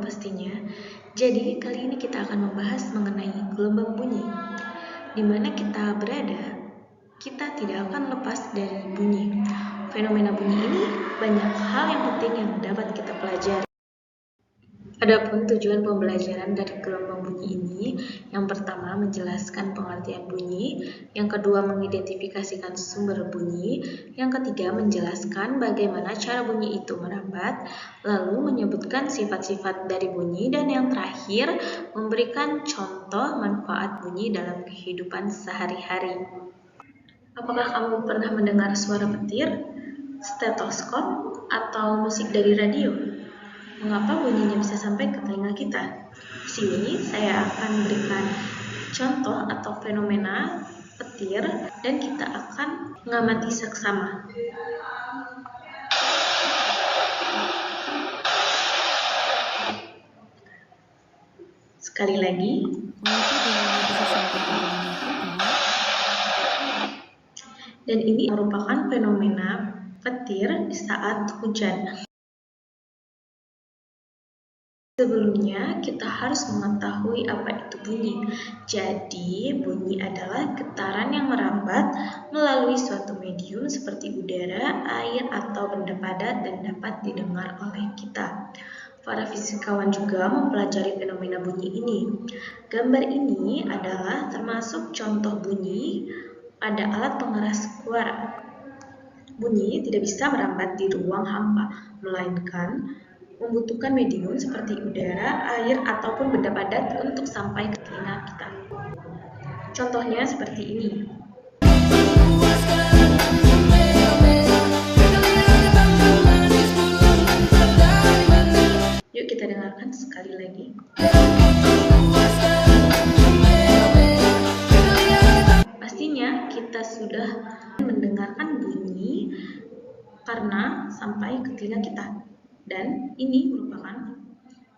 pastinya. Jadi kali ini kita akan membahas mengenai gelombang bunyi. Di mana kita berada, kita tidak akan lepas dari bunyi. Fenomena bunyi ini banyak hal yang penting yang dapat kita pelajari. Adapun tujuan pembelajaran dari gelombang bunyi ini, yang pertama menjelaskan pengertian bunyi, yang kedua mengidentifikasikan sumber bunyi, yang ketiga menjelaskan bagaimana cara bunyi itu merambat, lalu menyebutkan sifat-sifat dari bunyi, dan yang terakhir memberikan contoh manfaat bunyi dalam kehidupan sehari-hari. Apakah kamu pernah mendengar suara petir, stetoskop, atau musik dari radio? Mengapa bunyinya bisa sampai ke telinga kita? Di sini saya akan berikan contoh atau fenomena petir dan kita akan mengamati seksama. Sekali lagi, Mengapa bunyinya bisa sampai ke telinga kita? Dan ini merupakan fenomena petir saat hujan. Sebelumnya, kita harus mengetahui apa itu bunyi. Jadi, bunyi adalah getaran yang merambat melalui suatu medium seperti udara, air, atau benda padat dan dapat didengar oleh kita. Para fisikawan juga mempelajari fenomena bunyi ini. Gambar ini adalah termasuk contoh bunyi pada alat pengeras suara. Bunyi tidak bisa merambat di ruang hampa, melainkan membutuhkan medium seperti udara, air, ataupun benda padat untuk sampai ke telinga kita. Contohnya seperti ini. Yuk kita dengarkan sekali lagi. Pastinya kita sudah mendengarkan bunyi karena sampai ke telinga kita. Dan ini merupakan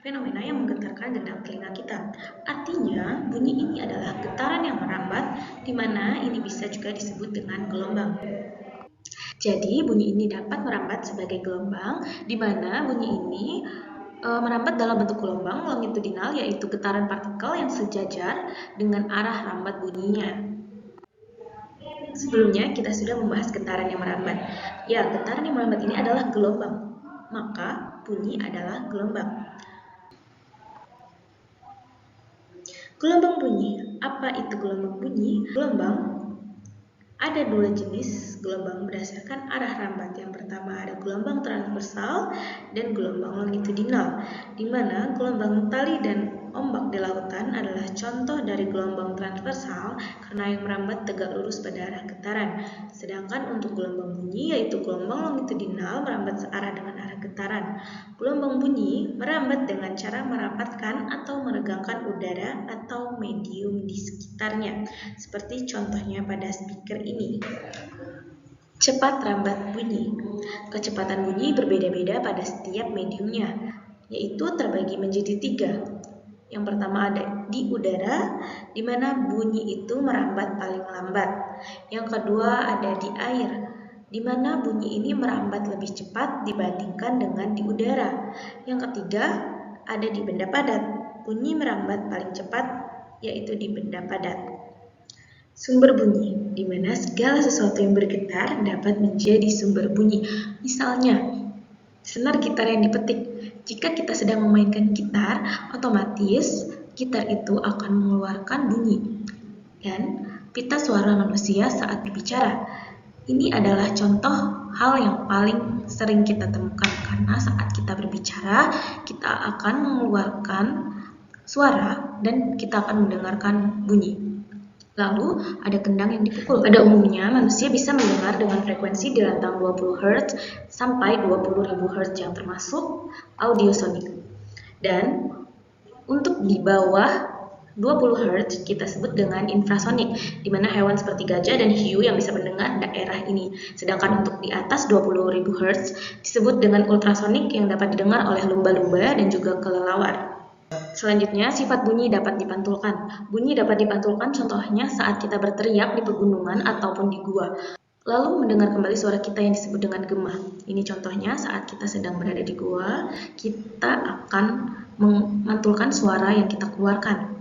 fenomena yang menggetarkan gendang telinga kita. Artinya, bunyi ini adalah getaran yang merambat, di mana ini bisa juga disebut dengan gelombang. Jadi, bunyi ini dapat merambat sebagai gelombang, di mana bunyi ini merambat dalam bentuk gelombang longitudinal, yaitu getaran partikel yang sejajar dengan arah rambat bunyinya. Sebelumnya, kita sudah membahas getaran yang merambat. Ya, getaran yang merambat ini adalah gelombang. Maka bunyi adalah gelombang. Gelombang bunyi. Apa itu gelombang bunyi? Gelombang ada dua jenis gelombang berdasarkan arah rambat. Yang pertama ada gelombang transversal dan gelombang longitudinal, di mana gelombang tali dan ombak di lautan adalah contoh dari gelombang transversal karena yang merambat tegak lurus pada arah getaran. Sedangkan untuk gelombang bunyi yaitu gelombang longitudinal merambat searah dengan arah getaran. Gelombang bunyi merambat dengan cara merapatkan atau meregangkan udara atau medium di sekitarnya, seperti contohnya pada speaker ini. Cepat rambat bunyi. Kecepatan bunyi berbeda-beda pada setiap mediumnya, yaitu terbagi menjadi 3. Yang pertama ada di udara, di mana bunyi itu merambat paling lambat. Yang kedua ada di air, di mana bunyi ini merambat lebih cepat dibandingkan dengan di udara. Yang ketiga ada di benda padat, bunyi merambat paling cepat yaitu di benda padat. Sumber bunyi, di mana segala sesuatu yang bergetar dapat menjadi sumber bunyi. Misalnya, senar gitar yang dipetik. Jika kita sedang memainkan gitar, otomatis gitar itu akan mengeluarkan bunyi. Dan pita suara manusia saat berbicara. Ini adalah contoh hal yang paling sering kita temukan karena saat kita berbicara, kita akan mengeluarkan suara dan kita akan mendengarkan bunyi. Lalu ada kendang yang dipukul. Pada umumnya manusia bisa mendengar dengan frekuensi di rentang 20 Hz sampai 20.000 Hz yang termasuk audiosonik. Dan untuk di bawah 20 Hz kita sebut dengan infrasonik, di mana hewan seperti gajah dan hiu yang bisa mendengar daerah ini. Sedangkan untuk di atas 20.000 Hz disebut dengan ultrasonik yang dapat didengar oleh lumba-lumba dan juga kelelawar. Selanjutnya, sifat bunyi dapat dipantulkan. Bunyi dapat dipantulkan contohnya saat kita berteriak di pegunungan ataupun di gua. Lalu mendengar kembali suara kita yang disebut dengan gema. Ini contohnya saat kita sedang berada di gua, kita akan memantulkan suara yang kita keluarkan.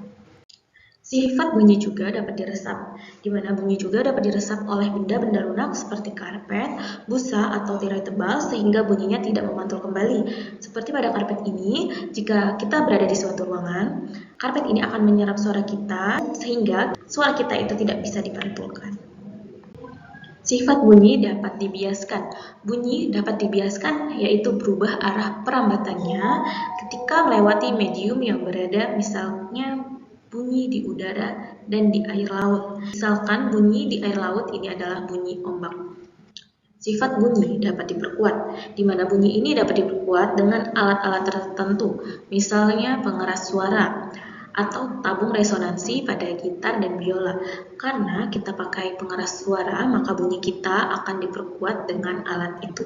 Sifat bunyi juga dapat diresap, di mana bunyi juga dapat diresap oleh benda-benda lunak seperti karpet, busa, atau tirai tebal sehingga bunyinya tidak memantul kembali. Seperti pada karpet ini, jika kita berada di suatu ruangan, karpet ini akan menyerap suara kita sehingga suara kita itu tidak bisa dipantulkan. Sifat bunyi dapat dibiaskan. Bunyi dapat dibiaskan yaitu berubah arah perambatannya ketika melewati medium yang berada, misalnya bunyi di udara dan di air laut. Misalkan bunyi di air laut ini adalah bunyi ombak. Sifat bunyi dapat diperkuat, di mana bunyi ini dapat diperkuat dengan alat-alat tertentu, misalnya pengeras suara atau tabung resonansi pada gitar dan biola. Karena kita pakai pengeras suara, maka bunyi kita akan diperkuat dengan alat itu.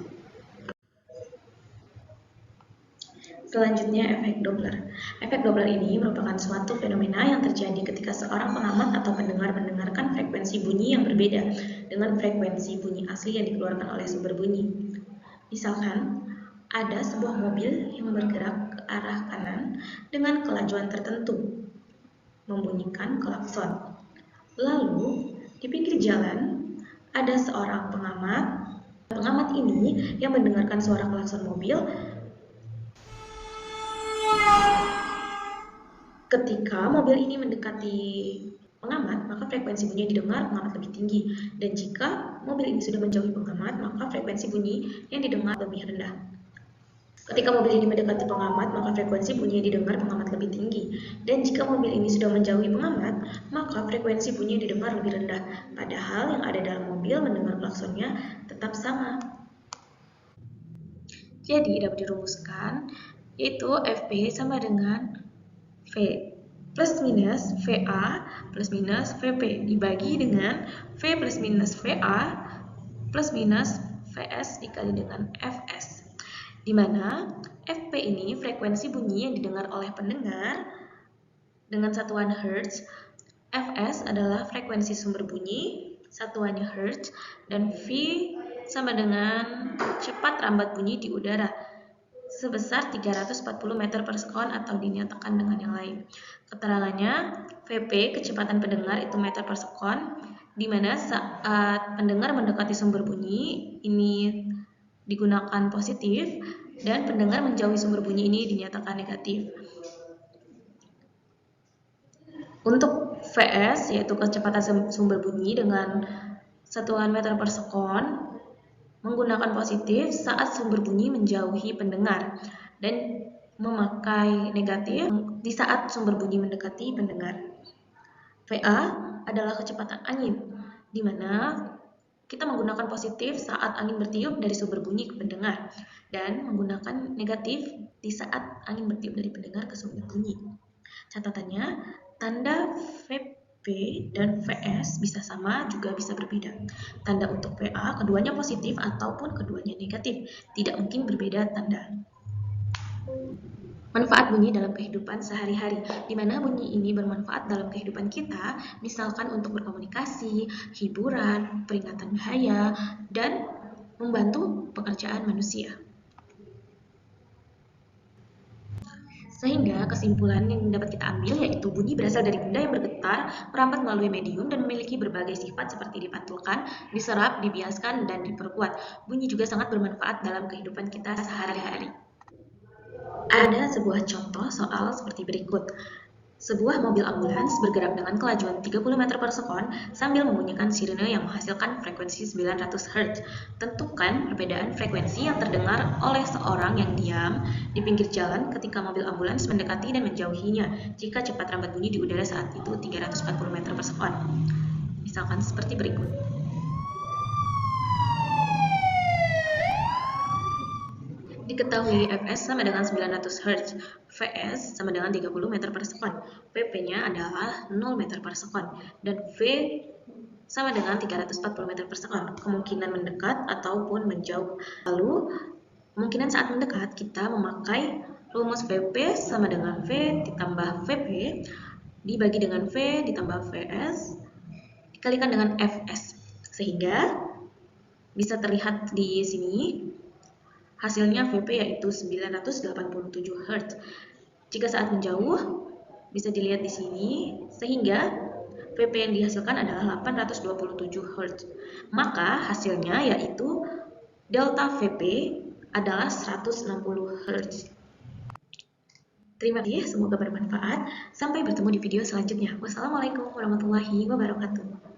Selanjutnya, efek Doppler. Efek Doppler ini merupakan suatu fenomena yang terjadi ketika seorang pengamat atau pendengar mendengarkan frekuensi bunyi yang berbeda dengan frekuensi bunyi asli yang dikeluarkan oleh sumber bunyi. Misalkan, ada sebuah mobil yang bergerak ke arah kanan dengan kelajuan tertentu, membunyikan klakson. Lalu, di pinggir jalan, ada seorang pengamat. Pengamat ini yang mendengarkan suara klakson mobil. Ketika mobil ini mendekati pengamat, maka frekuensi bunyi yang didengar pengamat lebih tinggi. Dan jika mobil ini sudah menjauhi pengamat, maka frekuensi bunyi yang didengar lebih rendah. Ketika mobil ini mendekati pengamat, maka frekuensi bunyi yang didengar pengamat lebih tinggi. Dan jika mobil ini sudah menjauhi pengamat, maka frekuensi bunyi yang didengar lebih rendah. Padahal yang ada dalam mobil mendengar klaksonnya tetap sama. Jadi dapat dirumuskan, yaitu FP sama dengan V plus minus VA plus minus VP dibagi dengan V plus minus VA plus minus VS dikali dengan FS, di mana FP ini frekuensi bunyi yang didengar oleh pendengar dengan satuan Hertz, Fs adalah frekuensi sumber bunyi satuannya Hertz, dan V sama dengan cepat rambat bunyi di udara sebesar 340 meter per sekon atau dinyatakan dengan yang lain. Keterangannya, Vp kecepatan pendengar itu meter per sekon, di mana saat pendengar mendekati sumber bunyi ini digunakan positif dan pendengar menjauhi sumber bunyi ini dinyatakan negatif. Untuk Vs yaitu kecepatan sumber bunyi dengan satuan meter per sekon menggunakan positif saat sumber bunyi menjauhi pendengar dan memakai negatif di saat sumber bunyi mendekati pendengar. VA adalah kecepatan angin, di mana kita menggunakan positif saat angin bertiup dari sumber bunyi ke pendengar dan menggunakan negatif di saat angin bertiup dari pendengar ke sumber bunyi. Catatannya, tanda VP dan VS bisa sama juga bisa berbeda. Tanda untuk VA keduanya positif ataupun keduanya negatif, tidak mungkin berbeda tanda. Manfaat bunyi dalam kehidupan sehari-hari, di mana bunyi ini bermanfaat dalam kehidupan kita, misalkan untuk berkomunikasi, hiburan, peringatan bahaya, dan membantu pekerjaan manusia. Sehingga kesimpulan yang dapat kita ambil yaitu bunyi berasal dari benda yang bergetar, merambat melalui medium, dan memiliki berbagai sifat seperti dipantulkan, diserap, dibiaskan, dan diperkuat. Bunyi juga sangat bermanfaat dalam kehidupan kita sehari-hari. Ada sebuah contoh soal seperti berikut. Sebuah mobil ambulans bergerak dengan kelajuan 30 meter per sekon sambil membunyikan sirene yang menghasilkan frekuensi 900 Hz. Tentukan perbedaan frekuensi yang terdengar oleh seorang yang diam di pinggir jalan ketika mobil ambulans mendekati dan menjauhinya jika cepat rambat bunyi di udara saat itu 340 meter per sekon. Misalkan seperti berikut. Diketahui Fs sama dengan 900 Hz, Vs sama dengan 30 meter per sekon, Vp-nya adalah 0 meter per sekon, dan V sama dengan 340 meter per sekon, kemungkinan mendekat ataupun menjauh. Lalu, kemungkinan saat mendekat kita memakai rumus Vp sama dengan V ditambah Vp dibagi dengan V ditambah Vs dikalikan dengan Fs, sehingga bisa terlihat di sini hasilnya Vp yaitu 987 Hz. Jika saat menjauh, bisa dilihat di sini, sehingga VP yang dihasilkan adalah 827 Hz. Maka hasilnya yaitu delta VP adalah 160 Hz. Terima kasih, semoga bermanfaat. Sampai bertemu di video selanjutnya. Wassalamualaikum warahmatullahi wabarakatuh.